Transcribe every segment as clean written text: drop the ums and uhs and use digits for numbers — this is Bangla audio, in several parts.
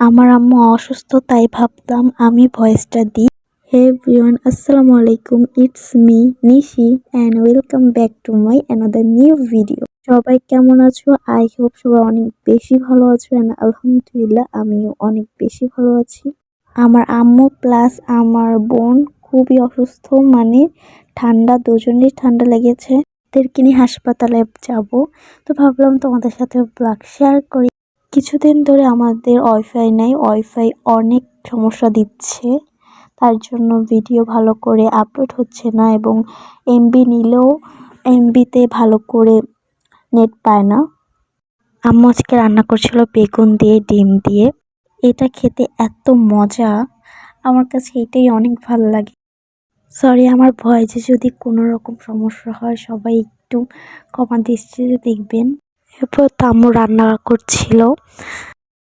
আমার আম্মু অসুস্থ তাই ভাবলাম আমি ভয়েসটা দিই। হে এভরিওয়ান, আসসালামু আলাইকুম, it's me Nishi and welcome back to my another new video. সবাই কেমন আছো? আই হোপ সবাই অনেক বেশি ভালো আছো অ্যান্ড আলহামদুলিল্লাহ আমিও অনেক বেশি ভালো আছি। আমার আম্মু প্লাস আমার বোন খুবই অসুস্থ, মানে ঠান্ডা, দুজনেরই ঠান্ডা লেগেছে। ওদেরকে নিয়ে হাসপাতালে যাব, তো ভাবলাম তোমাদের সাথে ব্লগ শেয়ার করি। কিছুদিন ধরে আমাদের ওয়াইফাই নেই, ওয়াইফাই অনেক সমস্যা দিচ্ছে, তার জন্য ভিডিও ভালো করে আপলোড হচ্ছে না এবং এমবি নিলেও এমবিতে ভালো করে নেট পায় না। আম্মু আজকে রান্না করছিল বেগুন দিয়ে ডিম দিয়ে। এটা খেতে এত মজা, আমার কাছে এটাই অনেক ভালো লাগে। সরি আমার ভয়েসে যদি কোনো রকম সমস্যা হয় সবাই একটু ক্ষমা দৃষ্টিতে দেখবেন। এরপর তো আম্মু রান্না করছিল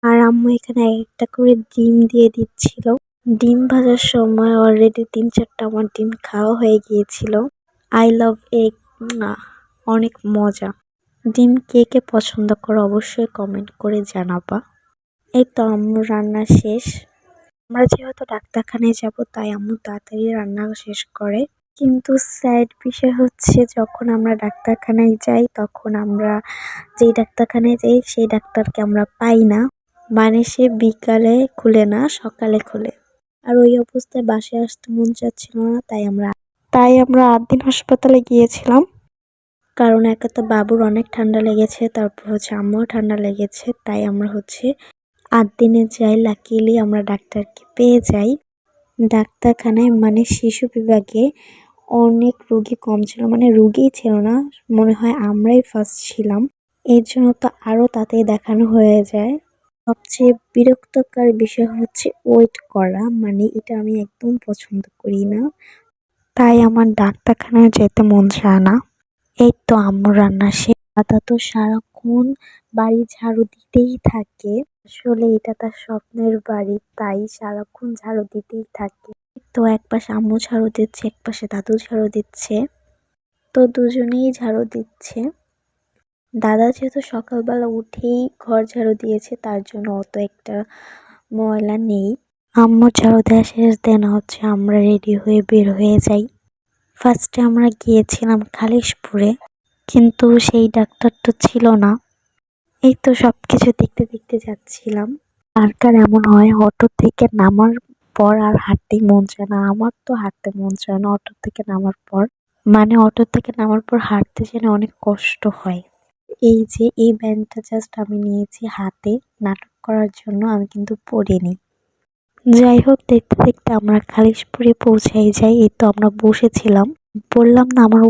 আর আম্মু এখানে একটা করে ডিম দিয়ে দিচ্ছিল। ডিম ভাজার সময় অলরেডি 3-4টা আমার ডিম খাওয়া হয়ে গিয়েছিল। আই লাভ এগ, অনেক মজা। ডিম কে কে পছন্দ করো অবশ্যই কমেন্ট করে জানাবা। এই তো আম্মুর রান্না শেষ। আমরা যেহেতু ডাক্তারখানায় যাব তাই আম্মু তাড়াতাড়ি রান্না শেষ করে। কিন্তু স্যাড বিষয় হচ্ছে যখন আমরা ডাক্তারখানায় যাই তখন আমরা যেই ডাক্তারখানায় যাই সেই ডাক্তারকে আমরা পাই না, মানে সে বিকালে খুলে না, সকালে খুলে। আর ওই অবস্থায় বাসায় আসতে মন চাচ্ছিল না, তাই আমরা 8 দিন হাসপাতালে গিয়েছিলাম। কারণ একে তো বাবুর অনেক ঠান্ডা লেগেছে, তারপর আম্মুর ঠান্ডা লেগেছে, তাই আমরা 8 দিনে যাই। লাকিলি আমরা ডাক্তারকে পেয়ে যাই। ডাক্তারখানায় মানে শিশু বিভাগে অনেক রোগী কম ছিল, মানে রোগীই ছিল না, মনে হয় আমরাই ফার্স্ট ছিলাম। এর জন্য তো আরো তাড়াতাড়ি দেখানো হয়ে যায়। সবচেয়ে বিরক্তকর বিষয় হচ্ছে ওয়েট করা, মানে এটা আমি একদম পছন্দ করি না, তাই আমার ডাক্তারখানায় যেতে মন চায় না। এই তো আম্মুর রান্না শেষ। দাদা তো সারাক্ষণ বাড়ি ঝাড়ু দিতেই থাকে, আসলে এটা তার স্বপ্নের বাড়ি, তাই সারাক্ষণ ঝাড়ু দিতেই থাকে। তো একপাশে আম্মু ঝাড়ু দিচ্ছে, একপাশে দাদু ঝাড়ু দিচ্ছে, তো দুজনেই ঝাড়ু দিচ্ছে। দাদা যেহেতু সকালবেলা উঠেই ঘর ঝাড়ু দিয়েছে তার জন্য অত একটা ময়লা নেই। আম্মুর ঝাড়ু দেওয়া শেষ দেন আমরা রেডি হয়ে বের হয়ে যাই। ফার্স্টে আমরা গিয়েছিলাম খালিশপুরে, কিন্তু সেই ডাক্তার তো ছিল না। এই তো সবকিছু দেখতে দেখতে যাচ্ছিলাম। কার কার এমন হয় অটো থেকে নামার পর আর হাঁটতে মন চায় না? আমার তো হাঁটতে মন চায় না অটো থেকে নামার পর, মানে অটো থেকে নামার পর হাঁটতে যেন অনেক কষ্ট হয়। এই যে এই ব্যান্ডটা জাস্ট আমি নিয়েছি হাতে নাটক করার জন্য, আমি কিন্তু পরিনি। যাই হোক, দেখতে দেখতে আমরা খালিশপুরে পৌঁছাই যাই। এই তো আমরা বসেছিলাম, বললাম না আমার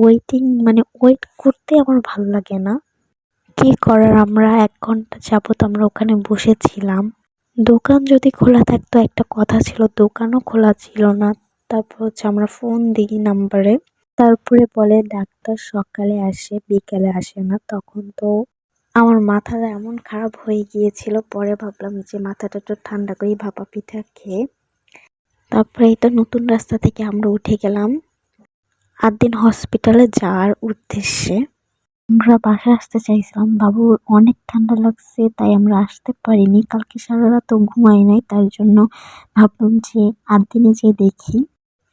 ওয়েট করতে আমার ভালো লাগে না। কি করার, আমরা 1 ঘন্টা যাবত আমরা ওখানে বসেছিলাম। দোকান যদি খোলা থাকতো একটা কথা ছিল, দোকানও খোলা ছিল না। তারপর আমরা ফোন দিই নাম্বারে, তারপরে বলে ডাক্তার সকালে আসে বিকালে আসে না। তখন তো আমার মাথাটা এমন খারাপ হয়ে গিয়েছিল, পরে ভাবলাম যে মাথাটা একটু ঠান্ডা করি ভাপা পিঠা খেয়ে। তারপরে এই তো নতুন রাস্তা থেকে আমরা উঠে গেলাম 8 দিন হসপিটালে যাওয়ার উদ্দেশ্যে। আমরা বাসায় আসতে চাইছিলাম, বাবুর অনেক ঠান্ডা লাগছে তাই আমরা আসতে পারিনি। কালকে সারা রাতও ঘুমাই নাই, তার জন্য ভাবলাম যে 8 দিনে যেয়ে দেখি।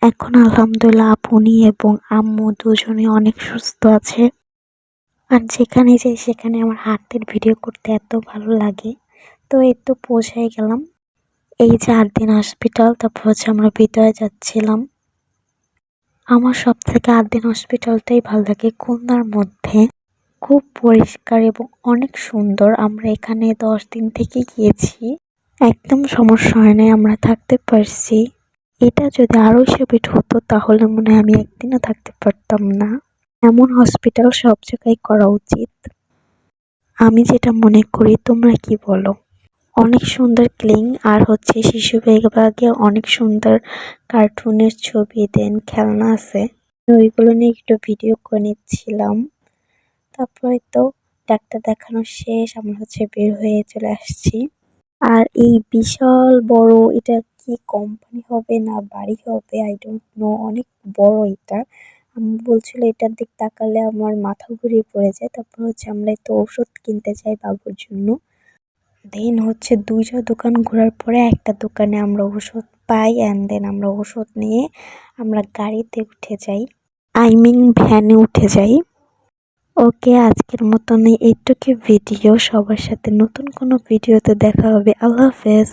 এখন আলহামদুলিল্লাহ আপনি এবং আম্মু দুজনে অনেক সুস্থ আছে। আর যেখানে যাই সেখানে আমার হাতের ভিডিও করতে এত ভালো লাগে। তো এই তো পৌঁছাই গেলাম। এই যে 8 দিন হসপিটাল, তারপর আমরা ভিতরে যাচ্ছিলাম। আমার সব থেকে 8 দিন হসপিটালটাই ভালো লাগে, খুলনার মধ্যে। খুব পরিষ্কার এবং অনেক সুন্দর। আমরা এখানে 10 দিন থেকে গিয়েছি, একদম সমস্যা হয় নাই, আমরা থাকতে পারছি। এটা যদি আরো সুবিধ হতো তাহলে মনে হয় আমি একদিনও থাকতে পারতাম না। এমন হসপিটাল সব জায়গায় করা উচিত, আমি যেটা মনে করি। তোমরা কি বলো? অনেক সুন্দর ক্লিন, আর শিশু বিভাগে অনেক সুন্দর কার্টুনের ছবি দেন, খেলনা আছে, ওইগুলো নিয়ে একটু ভিডিও করে নিচ্ছিলাম। তারপরে তো ডাক্তার দেখানো শেষ, আমরা বের হয়ে চলে আসছি। আর এই বিশাল বড়, এটা কি কোম্পানি হবে না বাড়ি হবে আই ডোন্ট নো, অনেক বড় এটা। আমি বলছিল এটার দিক তাকালে আমার মাথা ঘুরিয়ে পড়ে যায়। তারপর আমরা তো ওষুধ কিনতে যাই বাবুর জন্য। দেন হচ্ছে 2টা দোকান ঘোরার পরে একটা দোকানে আমরা ওষুধ পাই অ্যান্ড দেন আমরা ওষুধ নিয়ে আমরা গাড়িতে উঠে যাই, আই মিন ভ্যানে উঠে যাই। ওকে, আজকের মতন এইটুকু ভিডিও। সবার সাথে নতুন কোনো ভিডিওতে দেখা হবে। আল্লাহ হাফেজ।